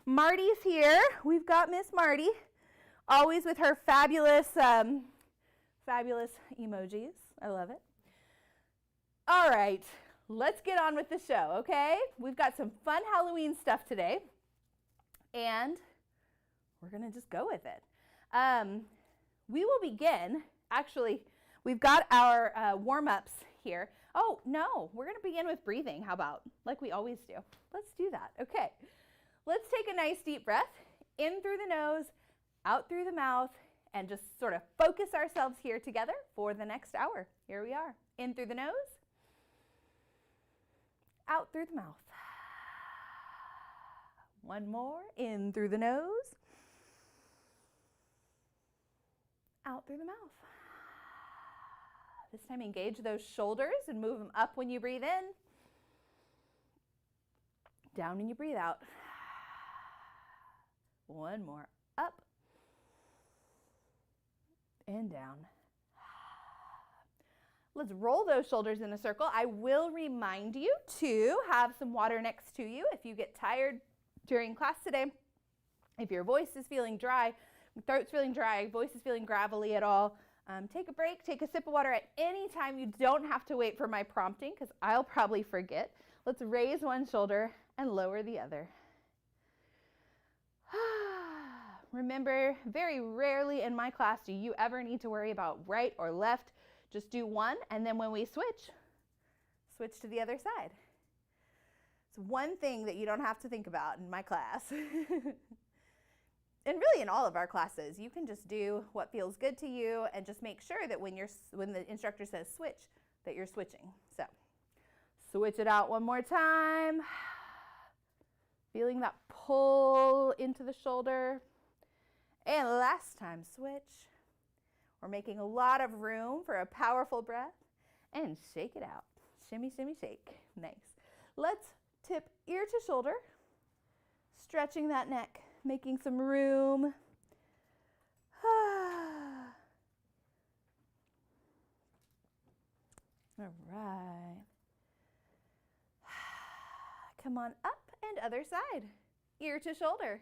Marty's here. We've got Miss Marty, always with her fabulous, fabulous emojis. I love it. All right, let's get on with the show, okay? We've got some fun Halloween stuff today, and we're going to just go with it. We will begin, actually, we've got our warm-ups here. Oh, no, we're going to begin with breathing. How about? Like we always do. Let's do that. Okay. Let's take a nice deep breath in through the nose, out through the mouth, and just sort of focus ourselves here together for the next hour. Here we are. In through the nose, out through the mouth. One more. In through the nose, out through the mouth. This time engage those shoulders and move them up when you breathe in, down when you breathe out. One more, up and down. Let's roll those shoulders in a circle. I will remind you to have some water next to you if you get tired during class today. If your voice is feeling dry, throat's feeling dry, voice is feeling gravelly at all, take a break, take a sip of water at any time. You don't have to wait for my prompting because I'll probably forget. Let's raise one shoulder and lower the other. Remember, very rarely in my class do you ever need to worry about right or left. Just do one, and then when we switch to the other side. It's one thing that you don't have to think about in my class. And really in all of our classes, you can just do what feels good to you and just make sure that when the instructor says switch, that you're switching. So switch it out one more time. Feeling that pull into the shoulder. And last time, switch. We're making a lot of room for a powerful breath. And shake it out. Shimmy, shimmy, shake. Nice. Let's tip ear to shoulder. Stretching that neck. Making some room. All right. Come on up and other side. Ear to shoulder.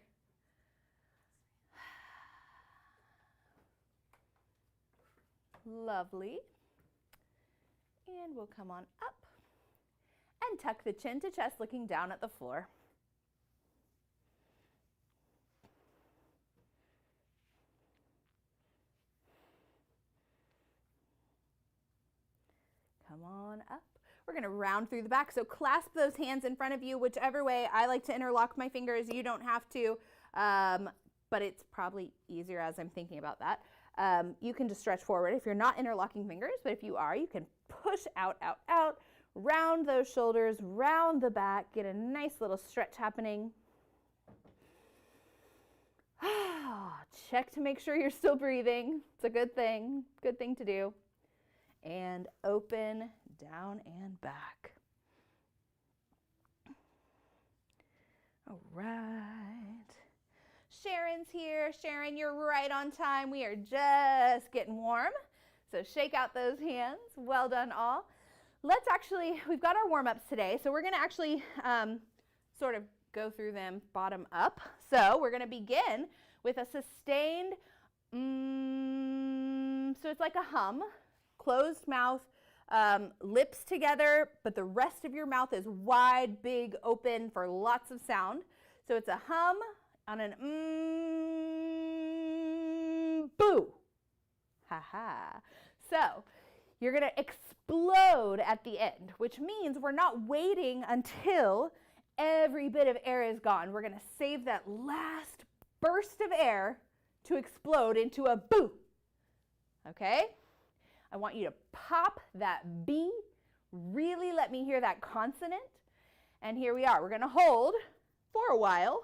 Lovely. And we'll come on up and tuck the chin to chest, looking down at the floor. Come on up. We're going to round through the back. So clasp those hands in front of you, whichever way. I like to interlock my fingers. You don't have to, but it's probably easier as I'm thinking about that. You can just stretch forward if you're not interlocking fingers, but if you are, you can push out, out, out, round those shoulders, round the back, get a nice little stretch happening. Check to make sure you're still breathing. It's a good thing to do. And open, down and back. All right. Sharon's here. Sharon, you're right on time. We are just getting warm. So shake out those hands. Well done all. We've got our warm-ups today. So we're going to actually sort of go through them bottom up. So we're going to begin with a sustained, so it's like a hum. Closed mouth, lips together, but the rest of your mouth is wide, big, open for lots of sound. So it's a hum on an boo. Ha ha. So you're going to explode at the end, which means we're not waiting until every bit of air is gone. We're going to save that last burst of air to explode into a boo. Okay? I want you to pop that B, really let me hear that consonant. And here we are. We're going to hold for a while.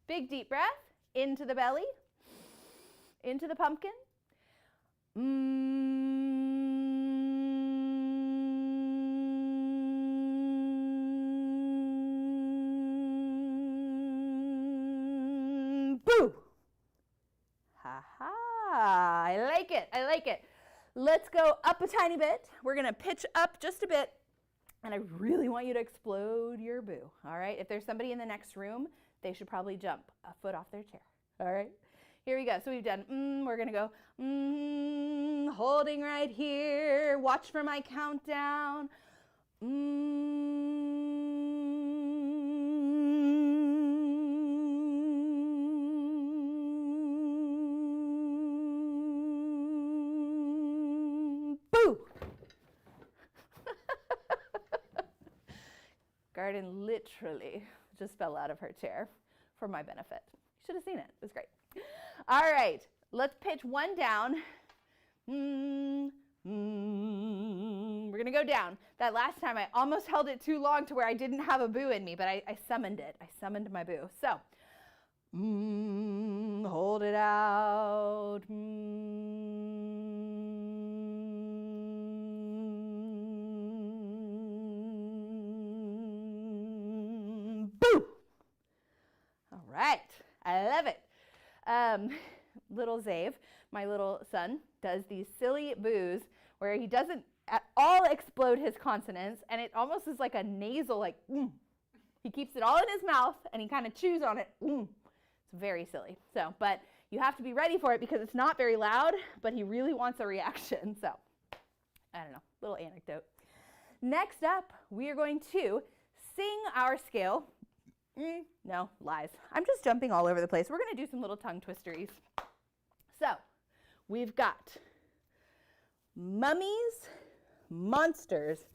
Big deep breath into the belly, into the pumpkin. Boo. Ha ha. I like it. I like it. Let's go up a tiny bit. We're going to pitch up just a bit, and I really want you to explode your boo, all right? If there's somebody in the next room they should probably jump a foot off their chair. All right? Here we go. So we've done, we're going to go, holding right here. Watch for my countdown. Boo! Garden literally just fell out of her chair for my benefit. You should have seen it. It was great. All right, let's pitch one down. We're going to go down. That last time I almost held it too long to where I didn't have a boo in me, but I summoned it. I summoned my boo. So, hold it out. Boo! All right, I love it. Little Zave, my little son, does these silly boos where he doesn't at all explode his consonants, and it almost is like a nasal, like, He keeps it all in his mouth, and he kind of chews on it. It's very silly. So, but you have to be ready for it because it's not very loud, but he really wants a reaction. So, I don't know, little anecdote. Next up, we are going to sing our scale. No, lies. I'm just jumping all over the place. We're going to do some little tongue twisteries. So, we've got mummies, monsters,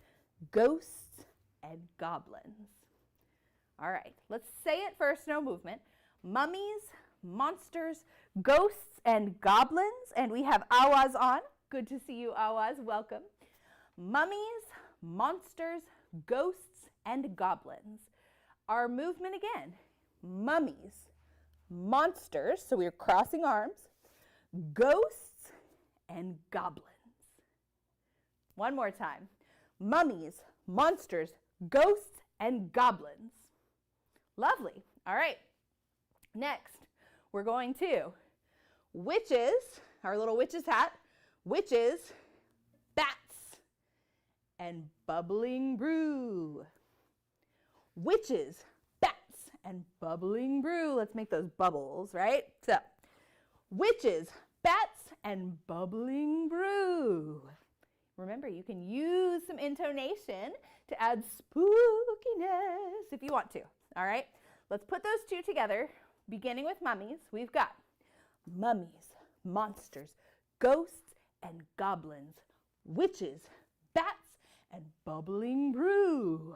ghosts, and goblins. All right, let's say it first, no movement. Mummies, monsters, ghosts, and goblins. And we have Awaz on. Good to see you, Awaz. Welcome. Mummies, monsters, ghosts, and goblins. Our movement again. Mummies, monsters, so we're crossing arms, ghosts, and goblins. One more time. Mummies, monsters, ghosts, and goblins. Lovely. All right. Next, we're going to witches, our little witch's hat, witches, bats, and bubbling brew. Witches, bats, and bubbling brew. Let's make those bubbles, right? So, witches, bats, and bubbling brew. Remember, you can use some intonation to add spookiness if you want to. All right? Let's put those two together, beginning with mummies. We've got mummies, monsters, ghosts, and goblins, witches, bats, and bubbling brew.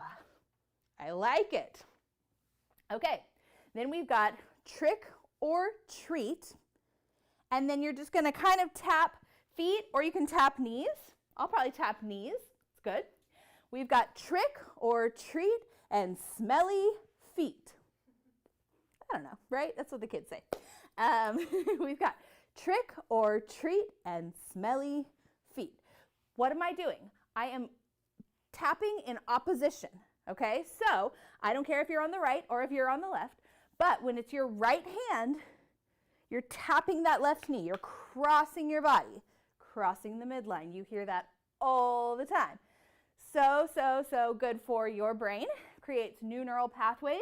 I like it. Okay, then we've got trick or treat, and then you're just going to kind of tap feet, or you can tap knees. I'll probably tap knees. It's good. We've got trick or treat and smelly feet. I don't know, right? That's what the kids say. We've got trick or treat and smelly feet. What am I doing? I am tapping in opposition, okay? So I don't care if you're on the right or if you're on the left, but when it's your right hand, you're tapping that left knee. You're crossing your body, crossing the midline. You hear that all the time. So good for your brain. Creates new neural pathways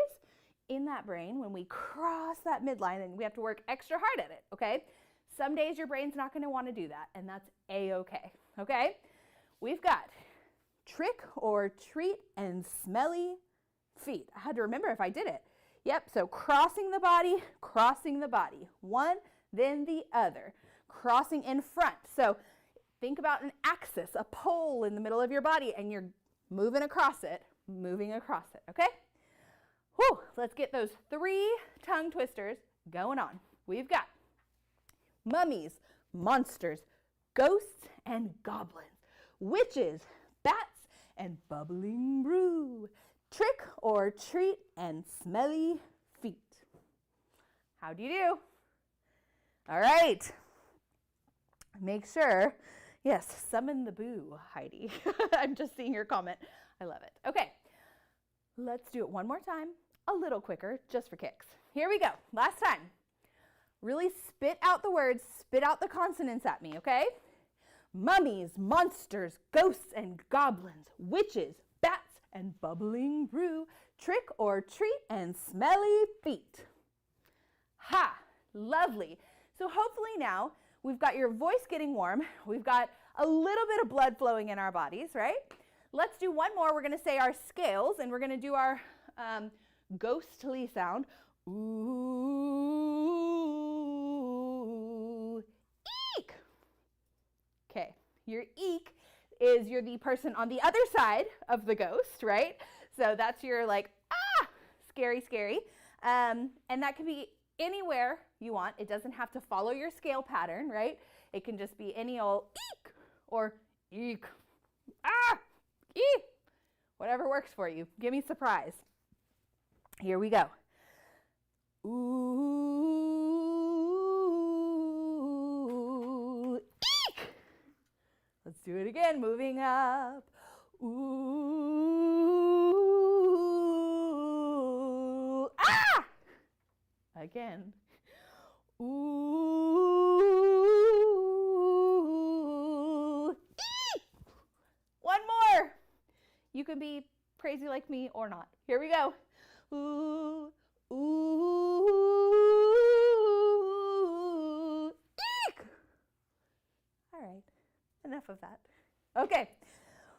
in that brain when we cross that midline, and we have to work extra hard at it, okay? Some days your brain's not going to want to do that, and that's A-okay, okay? We've got trick or treat and smelly feet. I had to remember if I did it. Yep, so crossing the body. One, then the other. Crossing in front. So think about an axis, a pole in the middle of your body, and you're moving across it, okay? Whew, let's get those 3 tongue twisters going on. We've got mummies, monsters, ghosts, and goblins, witches, bats, and bubbling brew, trick or treat, and smelly feet. How do you do? All right. Make sure, yes, summon the boo, Heidi. I'm just seeing your comment. I love it. Okay, let's do it one more time, a little quicker, just for kicks. Here we go. Last time. Really spit out the words, spit out the consonants at me, okay? Mummies, monsters, ghosts, and goblins, witches, bats, and bubbling brew, trick or treat and smelly feet. Ha! Lovely. So hopefully now we've got your voice getting warm. We've got a little bit of blood flowing in our bodies, right? Let's do one more. We're going to say our scales, and we're going to do our ghostly sound. Ooh. Eek! Okay, your eek is you're the person on the other side of the ghost, right? So that's your like, ah, scary, scary. And that can be anywhere you want. It doesn't have to follow your scale pattern, right? It can just be any old eek or eek, ah, eek, whatever works for you. Give me surprise. Here we go. Ooh, eek. Let's do it again, moving up. Ooh, ah! Again. Ooh, eek. One more. You can be crazy like me or not. Here we go. Ooh, ooh, eek. All right, enough of that. Okay,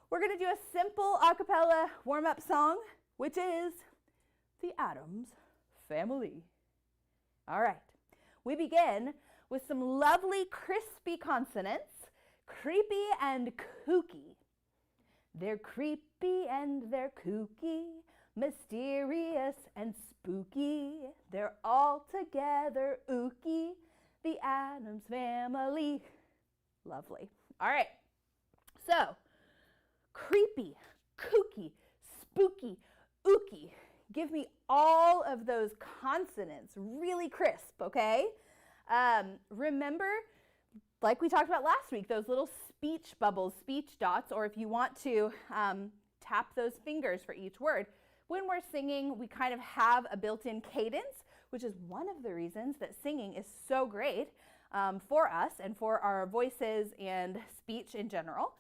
we're going to do a simple a cappella warm-up song, which is the Addams Family. All right, we begin with some lovely crispy consonants, creepy and kooky. They're creepy and they're kooky, mysterious and spooky. They're all together ooky, the Addams Family. Lovely. All right, so creepy, kooky, spooky, ooky. Give me all of those consonants really crisp, okay? Remember, like we talked about last week, those little speech bubbles, speech dots, or if you want to tap those fingers for each word. When we're singing, we kind of have a built-in cadence, which is one of the reasons that singing is so great for us and for our voices and speech in general,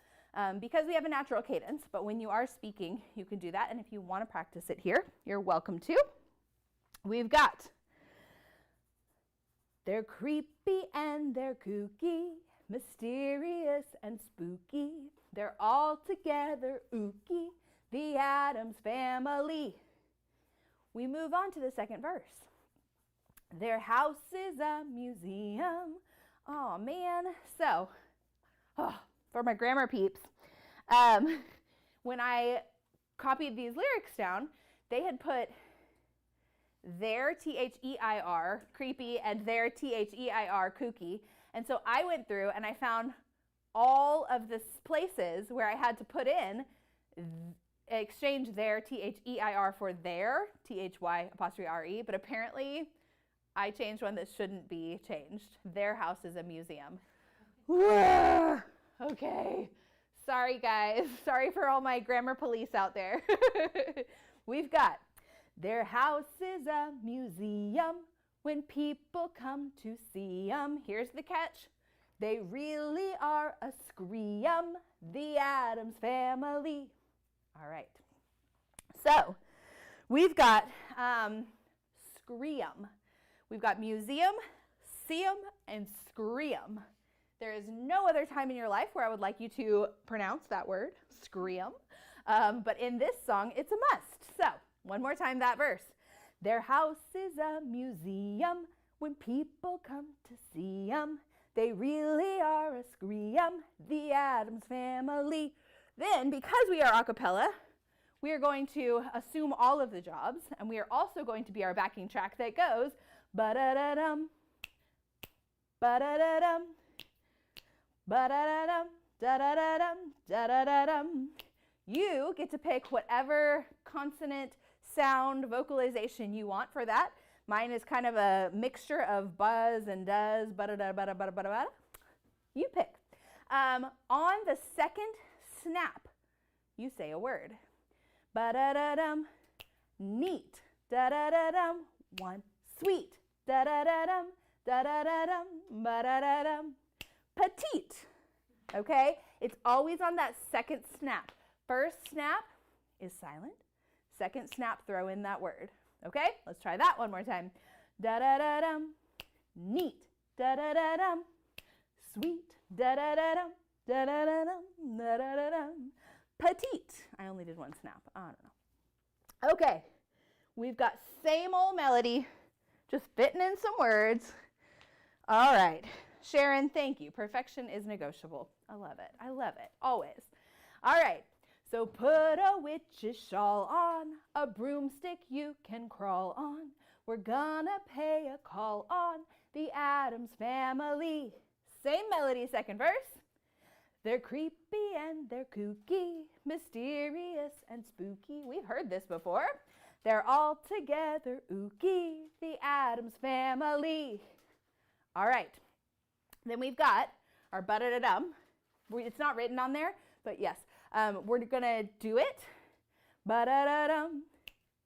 because we have a natural cadence. But when you are speaking, you can do that. And if you want to practice it here, you're welcome to. We've got, they're creepy and they're kooky, mysterious and spooky. They're all together ooky, the Addams Family. We move on to the second verse. Their house is a museum. Oh man. So, for my grammar peeps, when I copied these lyrics down, they had put their T-H-E-I-R, creepy, and their T-H-E-I-R, kooky. And so I went through and I found all of the places where I had to put in, exchange their T-H-E-I-R for their, T-H-Y'-R-E, but apparently I changed one that shouldn't be changed. Their house is a museum. Okay. Sorry, guys. Sorry for all my grammar police out there. We've got, their house is a museum when people come to see 'em. Here's the catch. They really are a scream, the Addams Family. All right. So we've got scream. We've got museum, see-em, and scream. There is no other time in your life where I would like you to pronounce that word, scream. But in this song, it's a must. So one more time that verse. Their house is a museum when people come to see 'em. They really are a scream, the Addams Family. Then, because we are a cappella, we are going to assume all of the jobs, and we are also going to be our backing track that goes ba-da-da-dum, ba-da-da-dum, ba-da-da-dum, da-da-da-dum, da-da-da-dum. You get to pick whatever consonant, sound, vocalization you want for that. Mine is kind of a mixture of buzz and does, ba-da-da-ba-da-ba-da-ba-da. You pick. On the second snap, you say a word. Ba-da-da-dum, neat, da-da-da-dum, one, sweet, da-da-da-dum, da-da-da-dum, ba-da-da-dum, petite. Okay? It's always on that second snap. First snap is silent. Second snap, throw in that word. Okay, let's try that one more time. Da-da-da-dum, neat, da-da-da-dum, sweet, da-da-da-dum, da-da-da-dum, da-da-da-dum, petite. I only did one snap. I don't know. Okay, we've got same old melody, just fitting in some words. All right, Sharon, thank you. Perfection is negotiable. I love it. I love it, always. All right, so put a witch's shawl on, a broomstick you can crawl on. We're gonna pay a call on the Addams Family. Same melody, second verse. They're creepy and they're kooky, mysterious and spooky. We've heard this before. They're all together ooky, the Addams Family. All right, then we've got our ba-da-da-dum. It's not written on there, but yes, we're gonna do it. Ba-da-da-dum,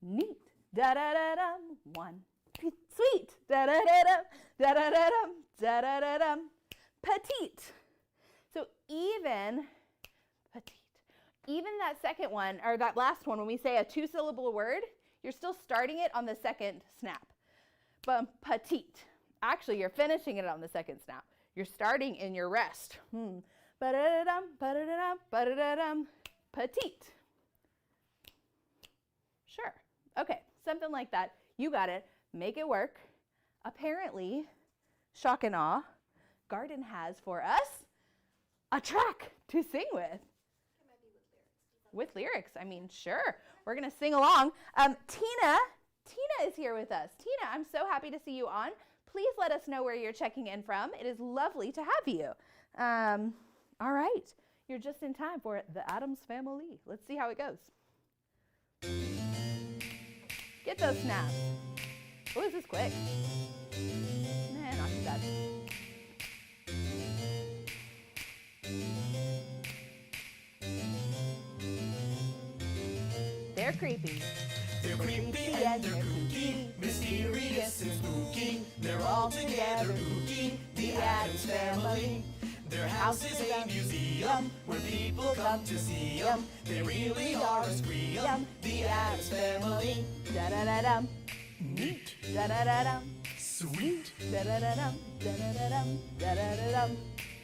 neat, da-da-da-dum, one, sweet, da-da-da-dum, da-da-da-dum, da-da-da-dum, petite. So even that second one, or that last one, when we say a two-syllable word, you're still starting it on the second snap. But petite. Actually, you're finishing it on the second snap. You're starting in your rest. Ba-da-da-dum, ba-da-da-dum, ba-da-da-dum, petite. Sure. Okay, something like that. You got it. Make it work. Apparently, shock and awe, Garden has for us a track to sing with. It might be with lyrics. I mean, sure. We're going to sing along. Tina is here with us. Tina, I'm so happy to see you on. Please let us know where you're checking in from. It is lovely to have you. All right. You're just in time for the Addams Family. Let's see how it goes. Get those snaps. Oh, this is quick. Nah, not too bad. They're creepy. They're creepy and they're kooky, mysterious and spooky. They're all together ooky, the Addams Family. Their house is a museum where people come to see them. They really are a scream, the Addams Family. Da-da-da-dum, Neat, da-da-da-dum, sweet, da-da-da-dum, da-da-da-dum, da-da-da-dum,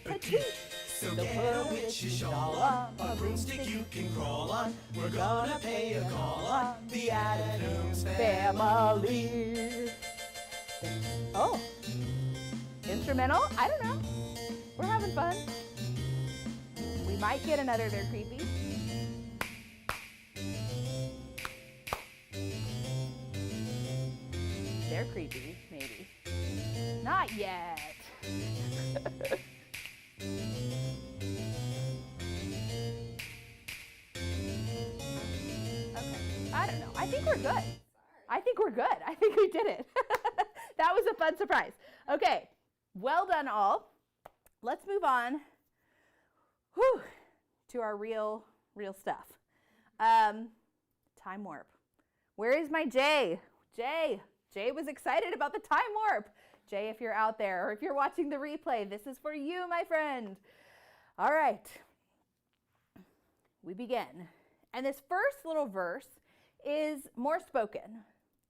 petite. So get a witch's shawl on, a broomstick you can crawl on. We're gonna pay a call on the Addams Family. Oh, instrumental? I don't know. We're having fun. We might get another They're Creepy. They're creepy, maybe. Not yet. I don't know. I think we're good. I think we're good. I think we did it. That was a fun surprise. Okay, well done all. Let's move on to our real stuff. Time warp. Where is my Jay? Jay was excited about the time warp. Jay, if you're out there or if you're watching the replay, this is for you, my friend. All right, we begin. And this first little verse is more spoken.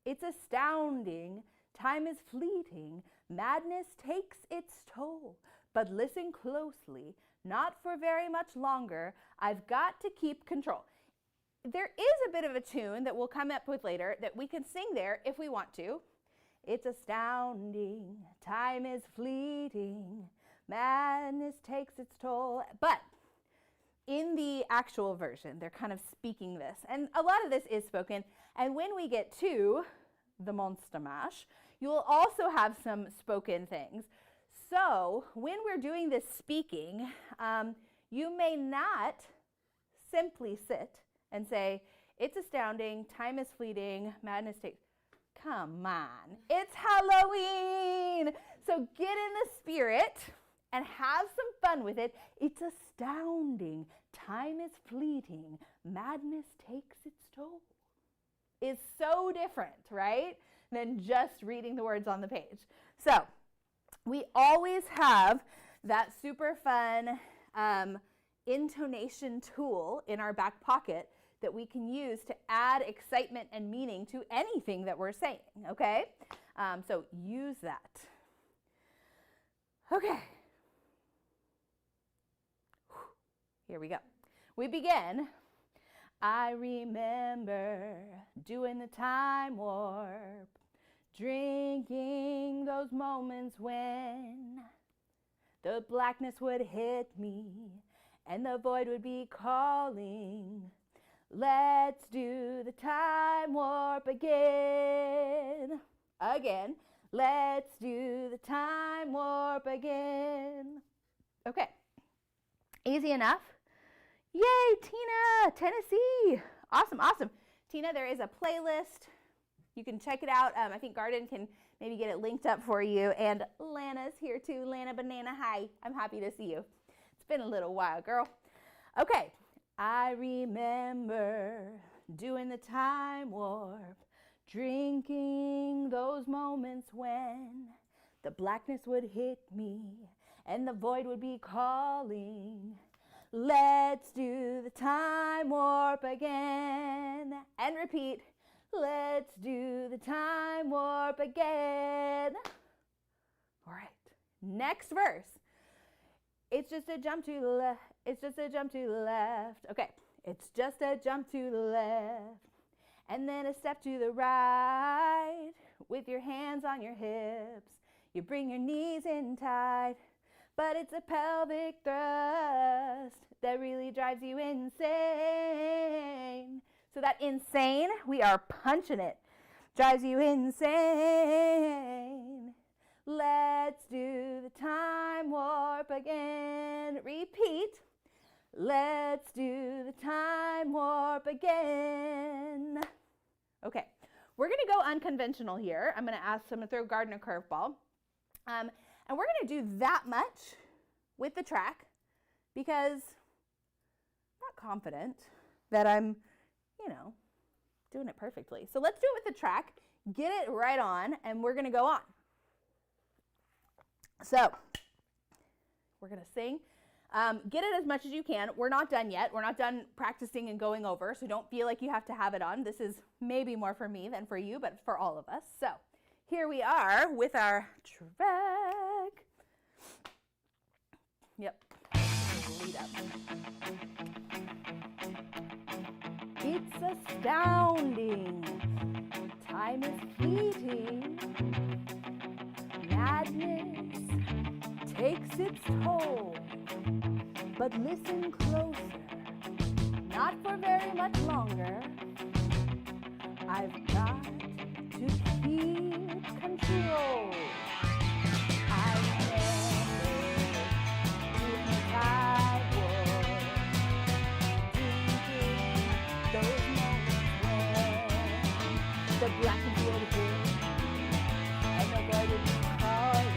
It's astounding, time is fleeting, madness takes its toll. But listen closely, not for very much longer, I've got to keep control. There is a bit of a tune that we'll come up with later that we can sing there if we want to. It's astounding, time is fleeting, madness takes its toll. But in the actual version, they're kind of speaking this. And a lot of this is spoken. And when we get to the Monster Mash, you will also have some spoken things. So when we're doing this speaking, you may not simply sit and say, it's astounding, time is fleeting, madness takes. Come on, it's Halloween. So get in the spirit and have some fun with it. It's astounding, time is fleeting, madness takes its toll. Is so different, right, than just reading the words on the page. So we always have that super fun intonation tool in our back pocket that we can use to add excitement and meaning to anything that we're saying, okay? So use that. Okay. Here we go. We begin. I remember doing the time warp, drinking those moments when the blackness would hit me and the void would be calling. Let's do the time warp again. Again. Let's do the time warp again. Okay. Easy enough? Yay, Tina, Tennessee. Awesome, awesome. Tina, there is a playlist. You can check it out. I think Garden can maybe get it linked up for you. And Lana's here too. Lana Banana, hi. I'm happy to see you. It's been a little while, girl. Okay. I remember doing the time warp, drinking those moments when the blackness would hit me and the void would be calling. Let's do the time warp again. And repeat. Let's do the time warp again. All right. Next verse. It's just a jump to the left. It's just a jump to the left. Okay. It's just a jump to the left. And then a step to the right. With your hands on your hips. You bring your knees in tight. But it's a pelvic thrust that really drives you insane. So that insane, we are punching it. Drives you insane. Let's do the time warp again. Repeat. Let's do the time warp again. Okay, we're going to go unconventional here. I'm going to throw Garden a curveball. And we're going to do that much with the track because I'm not confident that I'm, doing it perfectly. So let's do it with the track, get it right on, and we're going to go on. So we're going to sing. Get it as much as you can. We're not done yet. We're not done practicing and going over, so don't feel like you have to have it on. This is maybe more for me than for you, but for all of us. So here we are with our track. Yep. Lead up. It's astounding. Time is fleeting. Madness takes its toll. But listen closer. Not for very much longer. I've got to keep control. I remember with my tide war, drinking those moments when the black and gold hit and the void would be calling.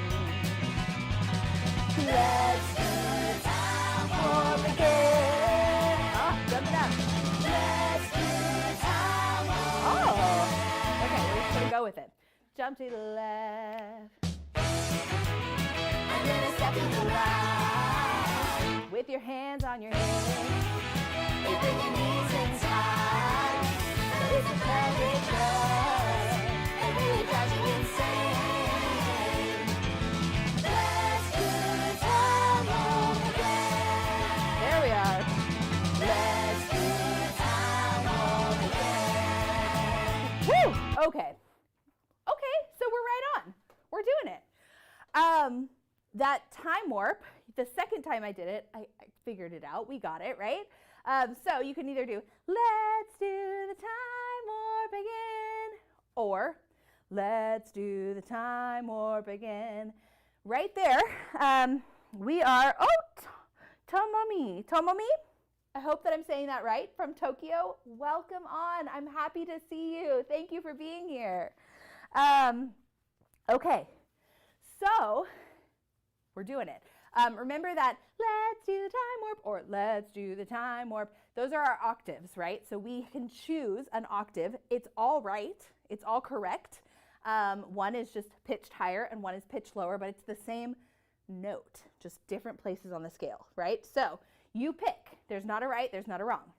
Let's do the time warp again. Oh, jump it up. Let's do the time warp again. Oh, okay, we're just gonna go with it. Jump to the left, and then a step to the right. With your hands on your hips, you bring your knees inside. It's a pelvic thrust that really drives you insane. Let's do the time warp again. There we are. Let's do the time warp again. Woo! Okay. Okay, so we're right on. We're doing it. That time warp, the second time I did it, I figured it out. We got it, right? So you can either do, let's do the time warp again, or let's do the time warp again. Right there, we are, Tomomi. Tomomi, I hope that I'm saying that right, from Tokyo. Welcome on. I'm happy to see you. Thank you for being here. Okay, so we're doing it. Remember that let's do the time warp or let's do the time warp. Those are our octaves, right? So we can choose an octave. It's all right. It's all correct. One is just pitched higher and one is pitched lower, but it's the same note, just different places on the scale, right? So you pick. There's not a right, there's not a wrong.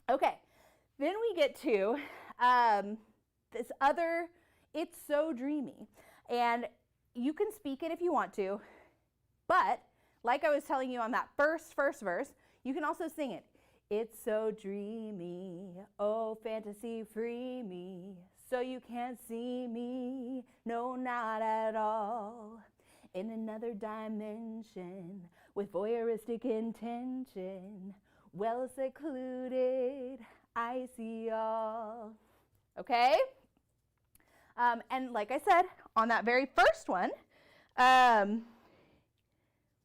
Okay, Then we get to this other, It's So Dreamy. And you can speak it if you want to, but like I was telling you on that first verse, you can also sing it. It's so dreamy, oh fantasy free me, so you can't see me, no not at all. In another dimension, with voyeuristic intention, well secluded, I see all. Okay? And like I said, on that very first one,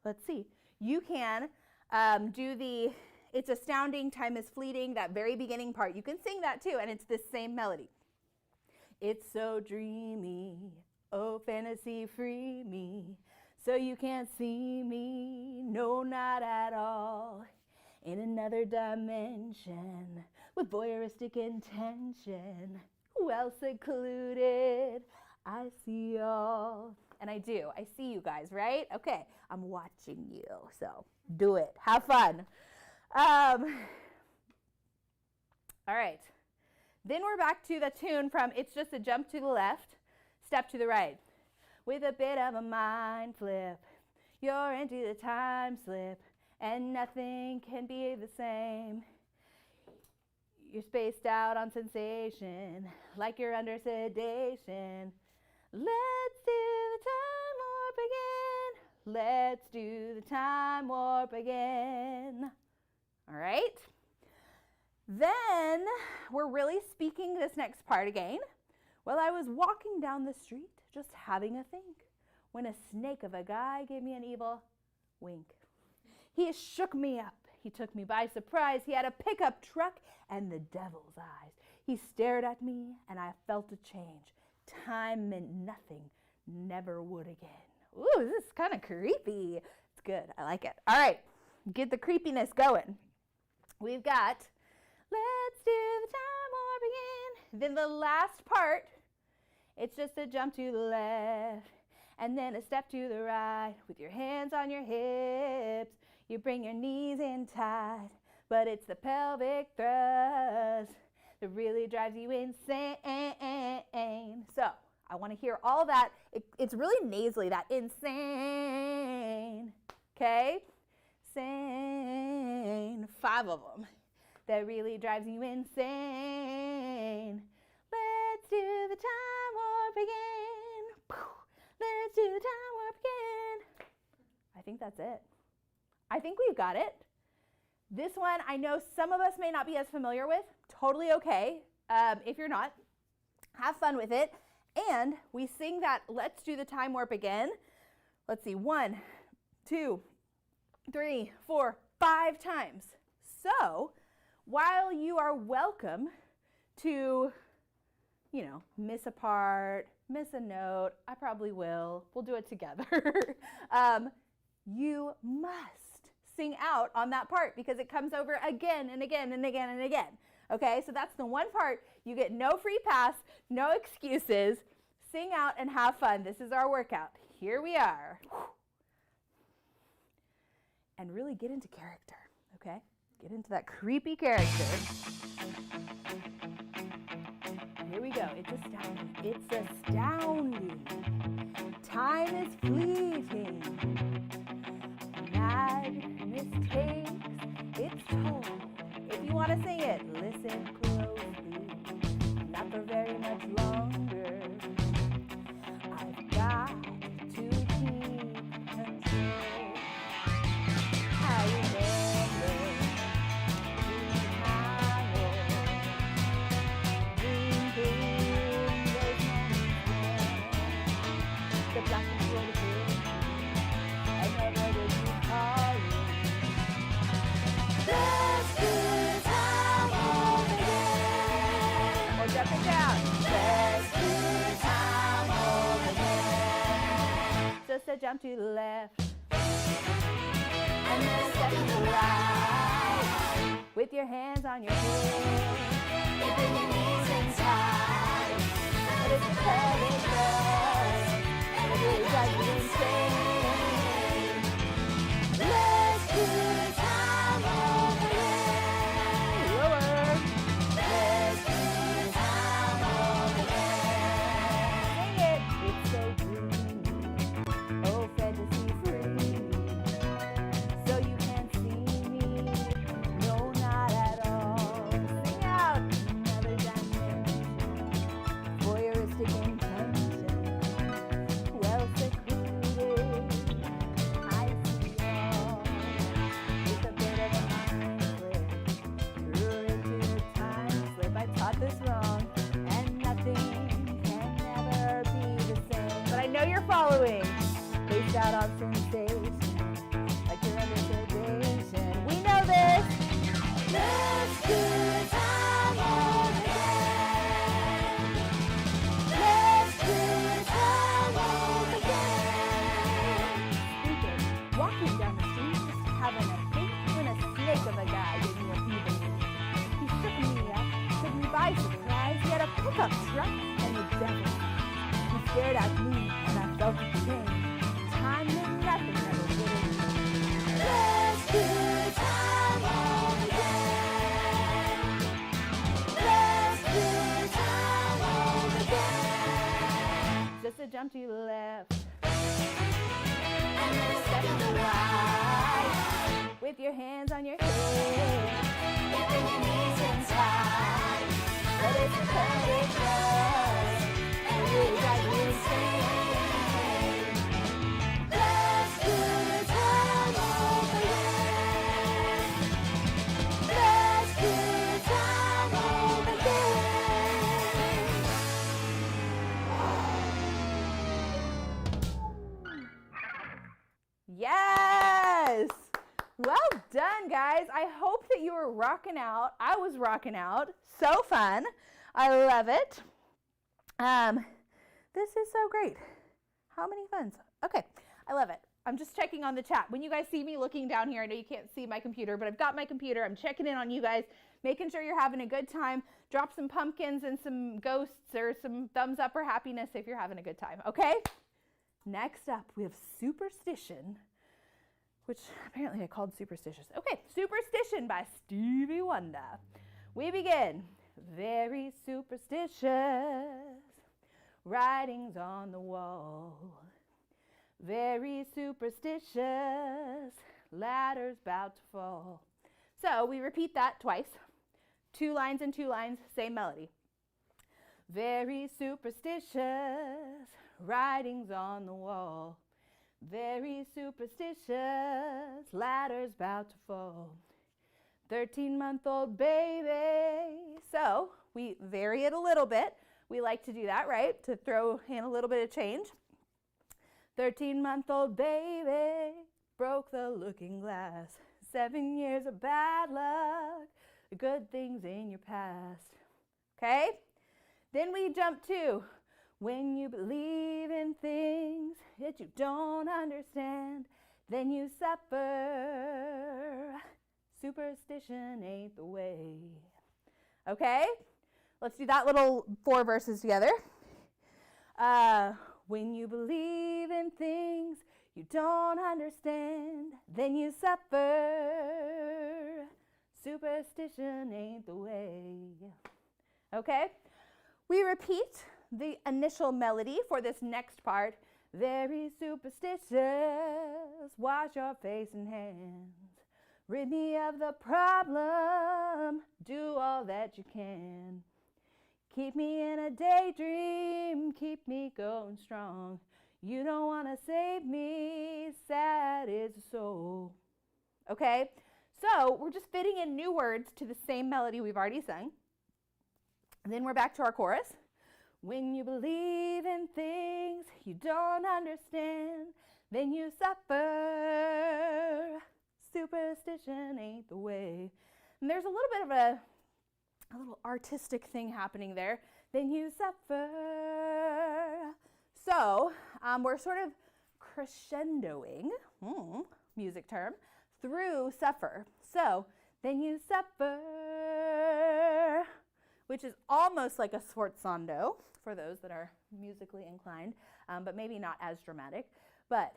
let's see, you can do the It's Astounding, Time is Fleeting, that very beginning part. You can sing that too, and it's the same melody. It's so dreamy, oh fantasy free me, so you can't see me, no not at all. In another dimension, with voyeuristic intention, well secluded, I see all. And I do. I see you guys, right? Okay, I'm watching you, so do it. Have fun. All right. Then we're back to the tune from It's Just a Jump to the Left, Step to the Right. With a bit of a mind flip, you're into the time slip, and nothing can be the same. You're spaced out on sensation, like you're under sedation. Let's do the time warp again. Let's do the time warp again. All right. Then we're really speaking this next part again. Well, I was walking down the street, just having a think, when a snake of a guy gave me an evil wink. He shook me up. He took me by surprise. He had a pickup truck and the devil's eyes. He stared at me and I felt a change. Time meant nothing, never would again. Ooh, this is kind of creepy. It's good. I like it. All right, get the creepiness going. We've got, let's do the time warp again. Then the last part, it's just a jump to the left and then a step to the right with your hands on your hips. You bring your knees in tight, but it's the pelvic thrust that really drives you insane. So I want to hear all that. It's really nasally, that insane. Okay? Sane. 5 of them. That really drives you insane. Let's do the time warp again. Let's do the time warp again. I think that's it. I think we've got it. This one, I know some of us may not be as familiar with. Totally okay. If you're not, have fun with it. And we sing that Let's Do the Time Warp again. Let's see, 1, 2, 3, 4, 5 times. So, while you are welcome to, miss a part, miss a note, I probably will. We'll do it together. You must sing out on that part because it comes over again and again and again and again. Okay, so that's the one part. You get no free pass, no excuses. Sing out and have fun. This is our workout. Here we are. And really get into character, okay? Get into that creepy character. Here we go. It's astounding. It's astounding. Time is fleeting. Madness takes its toll. If you want to sing it, listen closely. Not for very much longer. I've got to keep control. I remember the black and white another you call it. Let's do time warp again. Or jumping down. Let's do time warp again. Just a jump to the left. And then a step to the right. With your hands on your hips. You bring your knees in tight. But it's a pelvic thrust. And it really drives you insane. Let's do time warp again. Lower. Let's foreshadowing. Based out on sensation, like you're under sedation. We know this. Let's good time on again. Let's good time on again. Speaking, walking down the street, just having a think when a snake of a guy gave me a fever. He shook me up, took me by surprise. He had a pickup truck and the devil. He stared at me and I felt the pain. Time meant nothing, never would have. Let's good time on again. Let's good time on again. Just a jump to the left and then a step to the right. With your hands on your head, keeping your knees inside. But it's a perfect rush and it really drives you insane. Yes! Well done, guys. I hope that you were rocking out. I was rocking out. So fun. I love it. This is so great. How many funs? Okay, I love it. I'm just checking on the chat. When you guys see me looking down here, I know you can't see my computer, but I've got my computer. I'm checking in on you guys, making sure you're having a good time. Drop some pumpkins and some ghosts or some thumbs up or happiness if you're having a good time, okay? Next up, we have Superstition, which apparently I called Superstitious. Okay, Superstition by Stevie Wonder. We begin. Very superstitious, writings on the wall. Very superstitious, ladders about to fall. So we repeat that twice. 2 lines and 2 lines, same melody. Very superstitious, writings on the wall. Very superstitious, ladders about to fall. 13-month-old baby. So we vary it a little bit. We like to do that, right? To throw in a little bit of change. 13-month-old baby broke the looking glass. 7 years of bad luck, good things in your past. Okay? Then we jump to when you believe in things that you don't understand, then you suffer. Superstition ain't the way. Okay? Let's do that little 4 verses together. When you believe in things you don't understand, then you suffer. Superstition ain't the way. Okay? We repeat the initial melody for this next part. Very superstitious, wash your face and hands. Rid me of the problem, do all that you can. Keep me in a daydream, keep me going strong. You don't want to save me, sad is the soul. Okay, so we're just fitting in new words to the same melody we've already sung. And then we're back to our chorus. When you believe in things you don't understand, then you suffer. Superstition ain't the way. And there's a little bit of a little artistic thing happening there. Then you suffer. So we're sort of crescendoing, music term, through suffer. So then you suffer, which is almost like a sforzando for those that are musically inclined, but maybe not as dramatic. But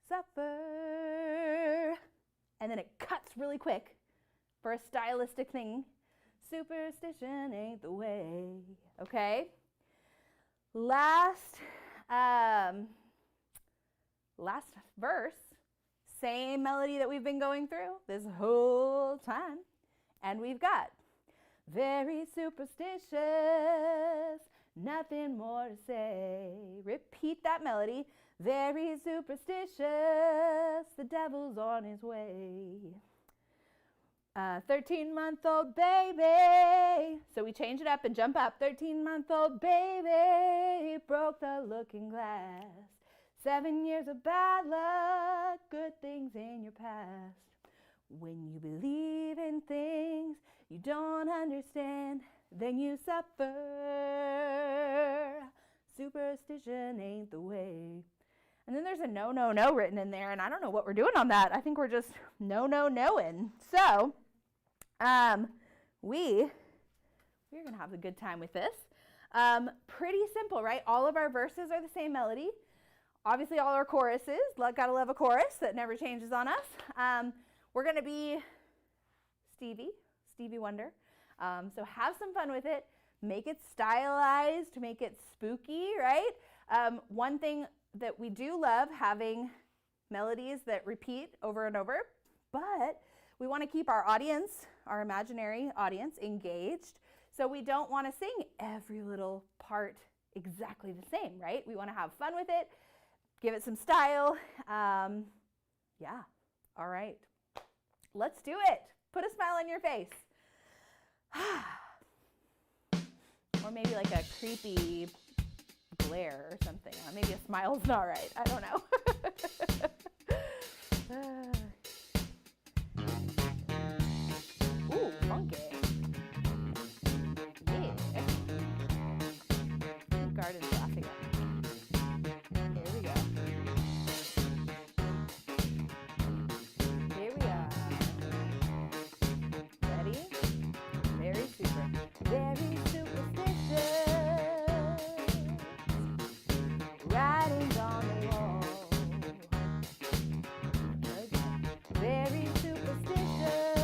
suffer, and then it cuts really quick for a stylistic thing. Superstition ain't the way. Okay? Last verse, same melody that we've been going through this whole time. And we've got very superstitious, nothing more to say. Repeat that melody. Very superstitious, the devil's on his way. 13-month-old baby. So we change it up and jump up. 13-month-old baby broke the looking glass. 7 years of bad luck, good things in your past. When you believe in things you don't understand, then you suffer. Superstition ain't the way. And then there's a no, no, no written in there, and I don't know what we're doing on that. I think we're just no, no, no-ing. So, we're going to have a good time with this. Pretty simple, right? All of our verses are the same melody. Obviously, all our choruses. Gotta love a chorus that never changes on us. We're going to be Stevie Wonder. So have some fun with it. Make it stylized, make it spooky, right? One thing that we do love, having melodies that repeat over and over, but we want to keep our audience, our imaginary audience, engaged. So we don't want to sing every little part exactly the same, right? We want to have fun with it, give it some style. Yeah, all right. Let's do it. Put a smile on your face. Or maybe like a creepy glare or something. Maybe a smile's not right. I don't know. Ooh, funky. Yeah. Garden's laughing at me. Here we go. Here we are. Ready? Very super. Very superstitious. Writings on the wall. Very superstitious.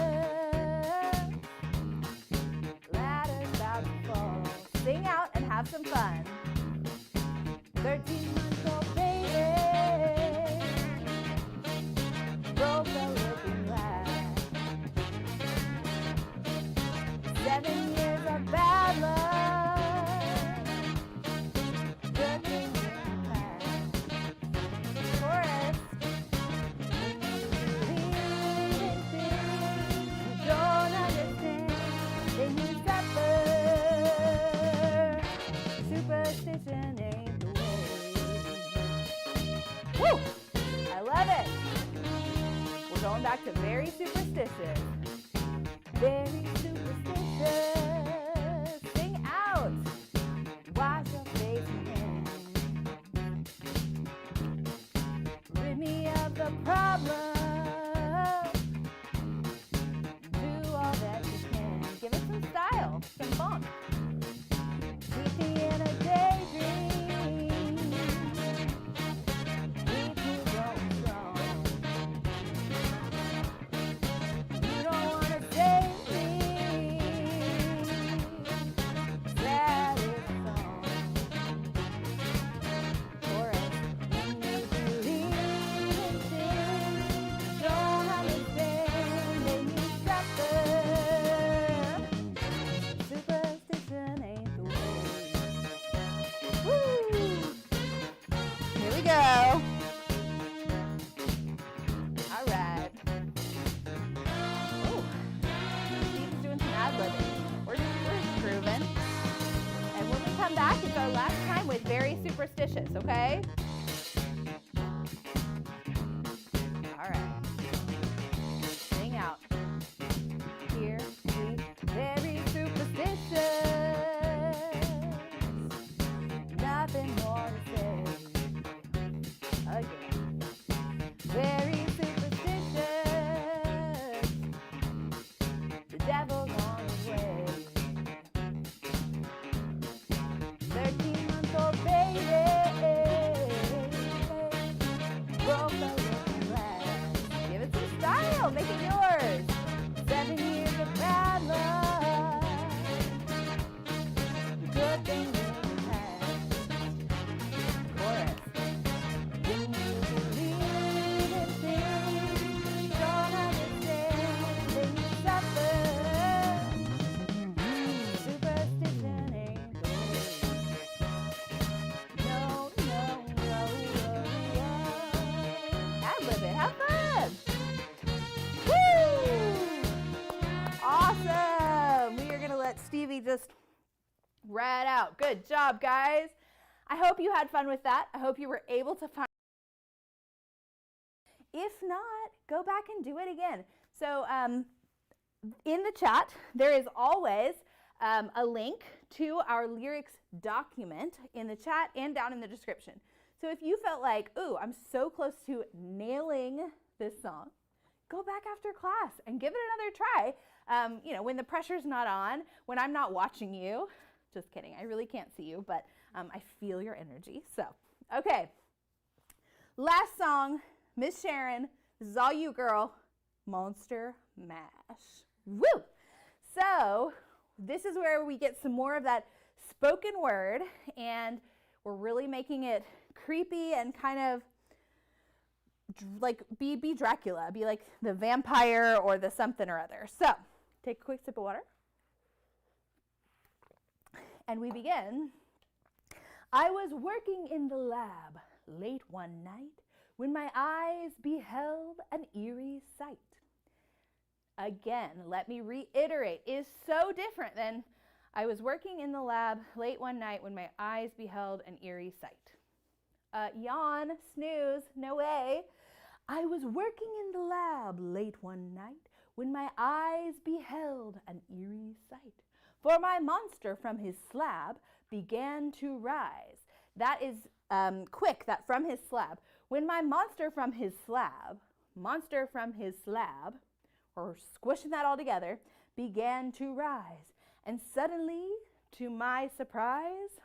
Ladders about to fall. Sing out and have some fun. 13-month-old baby broke the looking glass. 7 years of bad luck. Good things in the past. Chorus. When you believe in things you don't understand, then you suffer. Superstition ain't the way. Woo! I love it. We're going back to very superstitious. Very superstitious. Sing out. Wash your face and hands. Rid me of the problem. Do all that you can. Give it some style, some funk. Keep me in a daydream. Keep you going strong. You don't want to save me. That is the song. Chorus. When you believe in things you don't understand, then you suffer. Superstition ain't the way. Woo! Here we go. All right. Ooh. Steve's doing some ad-libbing. We're grooving. And when we come back, it's our last time with very superstitious, okay? All right. Sing out. Here we very superstitious. Nothing more to say. Again. Very superstitious. The devil's on his way. 13-month-old baby broke the looking glass. Give it some style. Make it yours. 7 years of bad luck. The good thing in the past. Chorus. When you believe in things you don't understand, then you suffer. Superstition ain't the way. No, no, no, no, no. Ad-lib it. Have fun. Woo! Awesome. We are going to let Stevie just ride out. Good job, guys. I hope you had fun with that. I hope you were able to find If not, go back and do it again. So in the chat, there is always a link to our lyrics document in the chat and down in the description. So if you felt like, ooh, I'm so close to nailing this song, go back after class and give it another try. You know, when the pressure's not on, when I'm not watching you. Just kidding, I really can't see you, but I feel your energy. So, okay. Last song, Miss Sharon, this is all you, girl. Monster Mash. Woo! So, this is where we get some more of that spoken word, and we're really making it creepy and kind of like be Dracula, be like the vampire or the something or other. So, take a quick sip of water. And we begin. I was working in the lab late one night when my eyes beheld an eerie sight. Again, let me reiterate, is so different than I was working in the lab late one night when my eyes beheld an eerie sight. Yawn, snooze, no way. I was working in the lab late one night when my eyes beheld an eerie sight. For my monster from his slab began to rise. That is quick, that from his slab. When my monster from his slab, or squishing that all together, began to rise. And suddenly, to my surprise,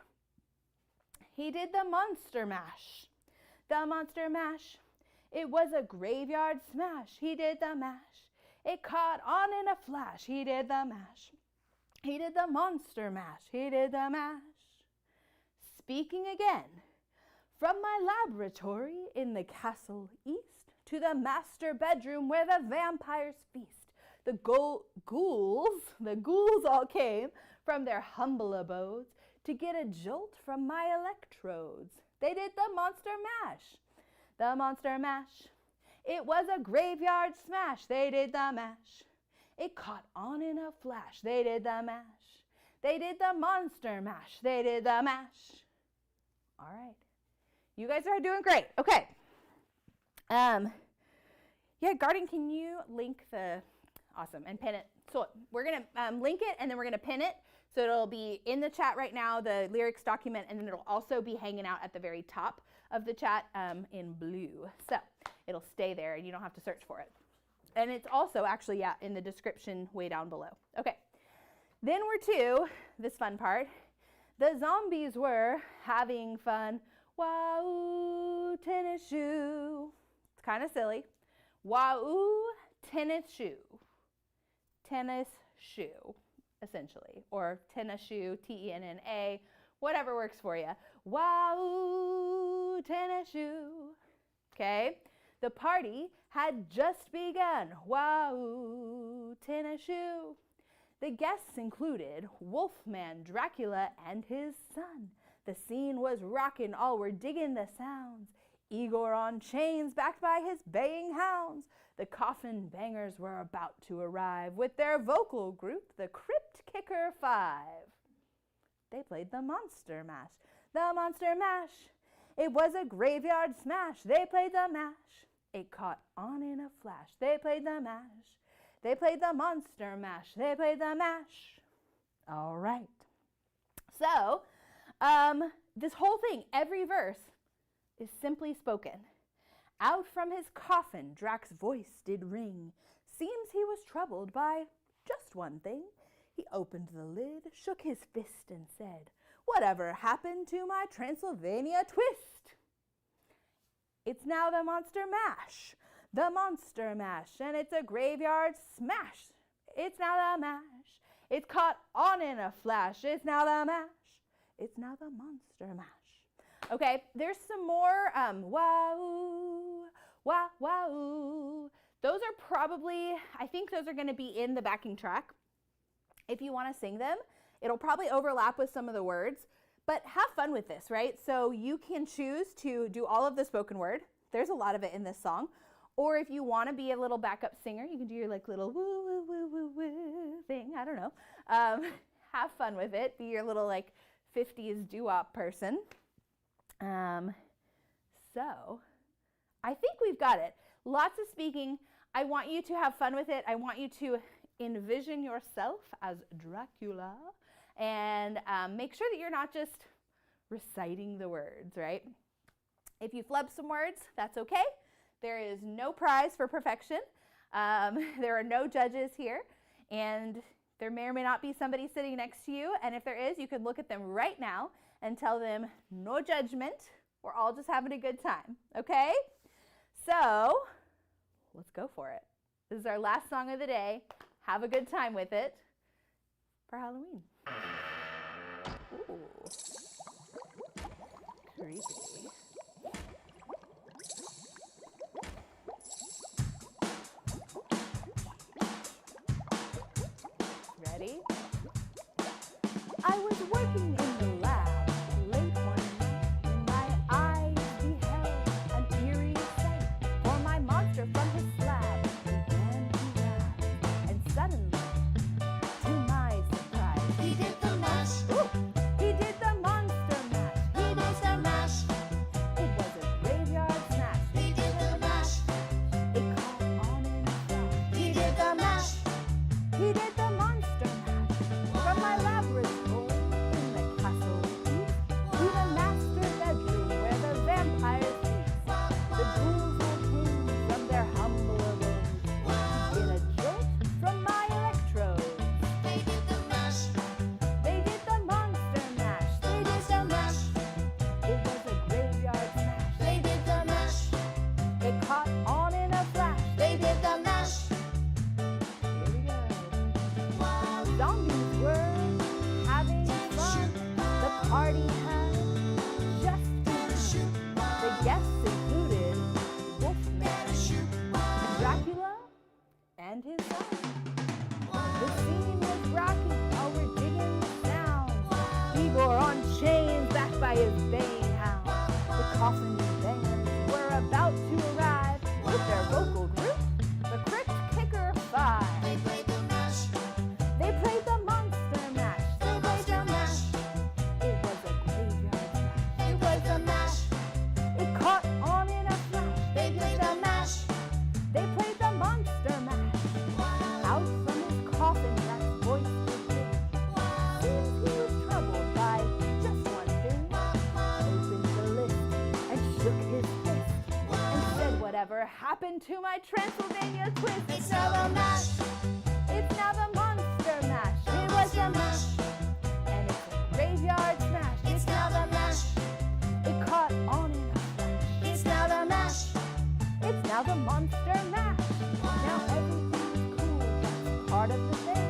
he did the monster mash. The monster mash. It was a graveyard smash. He did the mash. It caught on in a flash. He did the mash. He did the monster mash. He did the mash. Speaking again, from my laboratory in the castle east to the master bedroom where the vampires feast, the ghouls all came from their humble abodes to get a jolt from my electrodes. They did the monster mash. The monster mash. It was a graveyard smash. They did the mash. It caught on in a flash. They did the mash. They did the monster mash. They did the mash. All right. You guys are doing great. Okay. Yeah, Garden, can you link the, awesome, and pin it. So we're going to link it, and then we're going to pin it. So it'll be in the chat right now, the lyrics document, and then it'll also be hanging out at the very top of the chat in blue. So it'll stay there, and you don't have to search for it. And it's also actually, yeah, in the description way down below. Okay. Then we're to this fun part. The zombies were having fun. Wow, tennis shoe. It's kind of silly. Wow, tennis shoe. Tennis shoe, essentially. Or tennis shoe, T-E-N-N-A, whatever works for you. Wow, tennis shoe. Okay. The party had just begun. Wow, tennis shoe. The guests included Wolfman, Dracula, and his son. The scene was rockin', all were digging the sounds. Igor on chains, backed by his baying hounds. The coffin bangers were about to arrive with their vocal group, the Crypt Kicker 5. They played the Monster Mash. The Monster Mash. It was a graveyard smash. They played the mash. It caught on in a flash. They played the mash. They played the monster mash. They played the mash. All right. So, this whole thing, every verse is simply spoken. Out from his coffin, Drac's voice did ring. Seems he was troubled by just one thing. He opened the lid, shook his fist, and said, "Whatever happened to my Transylvania twist?" It's now the monster mash. The monster mash, and it's a graveyard smash. It's now the mash. It's caught on in a flash. It's now the mash. It's now the monster mash. Okay, there's some more wow, wow, wow. Those are probably, I think those are going to be in the backing track. If you want to sing them, it'll probably overlap with some of the words, but have fun with this, right? So you can choose to do all of the spoken word. There's a lot of it in this song. Or if you want to be a little backup singer, you can do your like little woo, woo, woo, woo, woo thing. I don't know. Have fun with it. Be your little like 50s doo-wop person. So I think we've got it. Lots of speaking. I want you to have fun with it. I want you to envision yourself as Dracula and make sure that you're not just reciting the words, right? If you flub some words, that's okay. There is no prize for perfection. There are no judges here, and there may or may not be somebody sitting next to you, and if there is, you can look at them right now and tell them, no judgment, we're all just having a good time, okay? So, let's go for it. This is our last song of the day. Have a good time with it for Halloween. Ooh. Creepy. Ready? I was working in the lab late one night when my eyes beheld an eerie sight. For my monster from his slab began to rise, and suddenly, to my surprise, He did the mash. ooh, he did the monster mash. He did the mash. It was a graveyard smash. He did the mash. It caught on in a flash. He did the mash. He did the monster mash. From my laboratory in the castle east to the master bedroom where the vampires feast. The ghouls all came from their humble abodes in a jolt from my electrodes. They did the mash. They did the monster mash. They did the mash. It was a graveyard smash. They did the mash. It caught on in a flash. They did the mash. Here we go. Zombies were having fun. The party had just begun. The guests included Wolfman, Dracula, and his son. The scene was rocking while we're digging the sound. Igor on chains backed by his baying hound. The coffin bangers were about to arrive with their vocal group, the Crypt Kicker Five. They played the mash. They played the monster mash. They played the mash. It was a graveyard smash. They played the mash. It caught on in a flash. They played the mash. They played the monster mash. Out from his coffin, that voice would ring. Seems he was troubled by just one thing. Opened the list and shook his fist and said, "Whatever happened to my Transylvania twist? It's now the mash. It's now the monster mash. It was the mash. And it's a graveyard smash. It's now the mash. It caught on in a flash. It's now the mash. It's now the monster mash. Now everything's cool, that's part of the thing.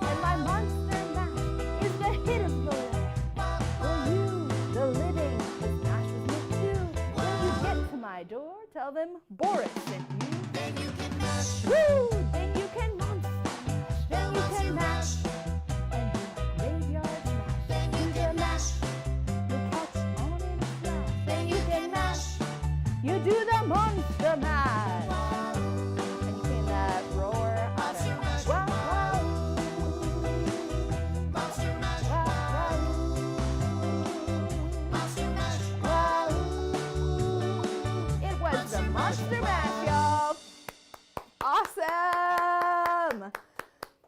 And my monster mash is the hit of the land. For you, the living, this mash was meant to. When you get to my door, tell them Boris sent you. Then you can mash. Woo! Then you can monster mash. Then you can mash. And do my graveyard smash. Then you can mash. You catch on in a flash. Then you can mash. You do the monster mash. And you can roar. I don't know. Wow, wow. Monster mash. Wow, Monster mash. wow. It was the monster mash, y'all. Awesome.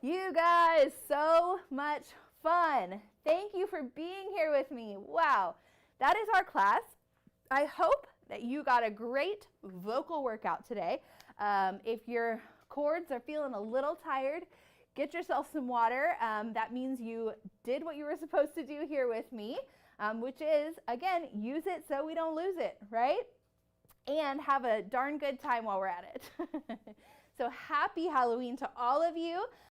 You guys, so much fun. Thank you for being here with me. Wow. That is our class. I hope that you got a great vocal workout today. If your cords are feeling a little tired, get yourself some water. That means you did what you were supposed to do here with me, which is, again, use it so we don't lose it, right? And have a darn good time while we're at it. So happy Halloween to all of you.